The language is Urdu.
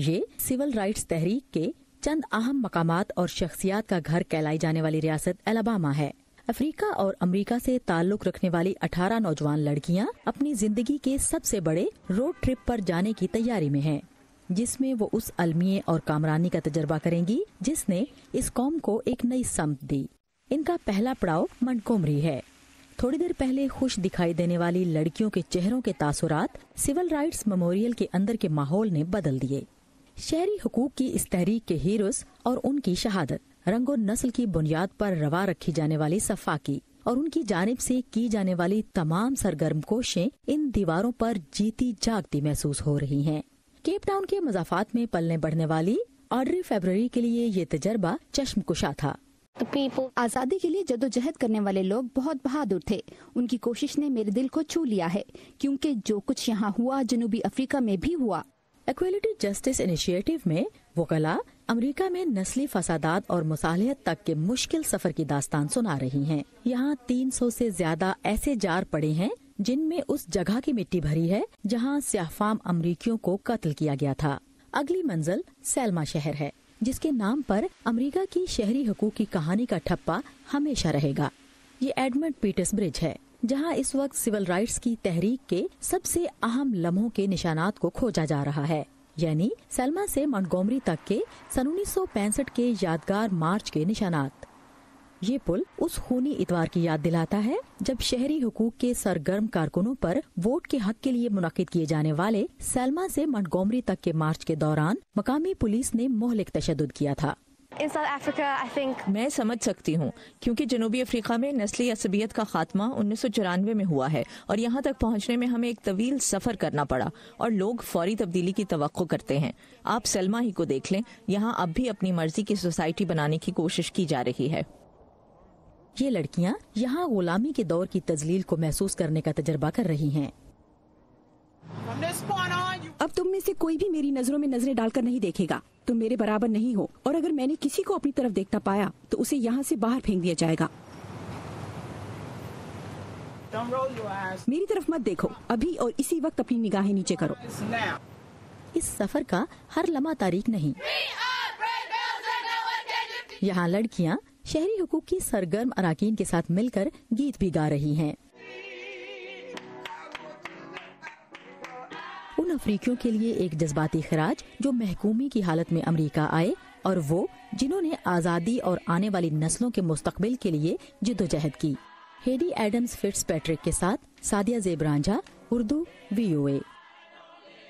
یہ سول رائٹس تحریک کے چند اہم مقامات اور شخصیات کا گھر کہلائی جانے والی ریاست الاباما ہے۔ افریقہ اور امریکہ سے تعلق رکھنے والی 18 نوجوان لڑکیاں اپنی زندگی کے سب سے بڑے روڈ ٹرپ پر جانے کی تیاری میں ہیں، جس میں وہ اس المیے اور کامرانی کا تجربہ کریں گی جس نے اس قوم کو ایک نئی سمت دی۔ ان کا پہلا پڑاؤ منٹگومری ہے۔ تھوڑی دیر پہلے خوش دکھائی دینے والی لڑکیوں کے چہروں کے تاثرات سول رائٹس میموریل کے اندر کے ماحول نے بدل دیے۔ شہری حقوق کی اس تحریک کے ہیروز اور ان کی شہادت، رنگ و نسل کی بنیاد پر روا رکھی جانے والی صفاقی اور ان کی جانب سے کی جانے والی تمام سرگرم کوششیں ان دیواروں پر جیتی جاگتی محسوس ہو رہی ہیں۔ کیپ ٹاؤن کے مضافات میں پلنے بڑھنے والی آڈری فیبرری کے لیے یہ تجربہ چشم کشا تھا۔ آزادی کے لیے جدوجہد کرنے والے لوگ بہت بہادر تھے۔ ان کی کوشش نے میرے دل کو چھو لیا ہے، کیونکہ جو کچھ یہاں ہوا جنوبی افریقہ میں بھی ہوا۔ ایکویلٹی جسٹس انیشیٹو میں وکلاء امریکہ میں نسلی فسادات اور مصالحت تک کے مشکل سفر کی داستان سنا رہی ہیں۔ یہاں 300 سے زیادہ ایسے جار پڑے ہیں جن میں اس جگہ کی مٹی بھری ہے جہاں سیاہ فام امریکیوں کو قتل کیا گیا تھا۔ اگلی منزل سیلما شہر ہے، جس کے نام پر امریکہ کی شہری حقوق کی کہانی کا ٹھپا ہمیشہ رہے گا۔ یہ ایڈمنڈ پیٹرس برج ہے، جہاں اس وقت سول رائٹس کی تحریک کے سب سے اہم لمحوں کے نشانات کو کھوجا جا رہا ہے، یعنی سیلما سے منٹگومری تک کے سن 1965 کے یادگار مارچ کے نشانات۔ یہ پل اس خونی اتوار کی یاد دلاتا ہے جب شہری حقوق کے سرگرم کارکنوں پر ووٹ کے حق کے لیے منعقد کیے جانے والے سیلما سے منٹگومری تک کے مارچ کے دوران مقامی پولیس نے مہلک تشدد کیا تھا۔ میں سمجھ سکتی ہوں، کیونکہ جنوبی افریقہ میں نسلی عصبیت کا خاتمہ 1994 میں ہوا ہے اور یہاں تک پہنچنے میں ہمیں ایک طویل سفر کرنا پڑا اور لوگ فوری تبدیلی کی توقع کرتے ہیں۔ آپ سیلما ہی کو دیکھ لیں، یہاں اب بھی اپنی مرضی کی سوسائٹی بنانے کی کوشش کی جا رہی ہے۔ یہ لڑکیاں یہاں غلامی کے دور کی تذلیل کو محسوس کرنے کا تجربہ کر رہی ہیں۔ اب تم میں سے کوئی بھی میری نظروں میں نظریں ڈال کر نہیں دیکھے گا۔ تم میرے برابر نہیں ہو، اور اگر میں نے کسی کو اپنی طرف دیکھتا پایا تو اسے یہاں سے باہر پھینک دیا جائے گا۔ میری طرف مت دیکھو، ابھی اور اسی وقت اپنی نگاہیں نیچے کرو۔ اس سفر کا ہر لمحہ تاریخ نہیں۔ یہاں لڑکیاں شہری حقوق کی سرگرم اراکین کے ساتھ مل کر گیت بھی گا رہی ہیں۔ ان افریقیوں کے لیے ایک جذباتی خراج جو محکومی کی حالت میں امریکہ آئے، اور وہ جنہوں نے آزادی اور آنے والی نسلوں کے مستقبل کے لیے جدوجہد کی۔ ہیڈی ایڈمز فٹز پیٹرک کے ساتھ سعدیہ زیب رانجھا، اردو، VOA۔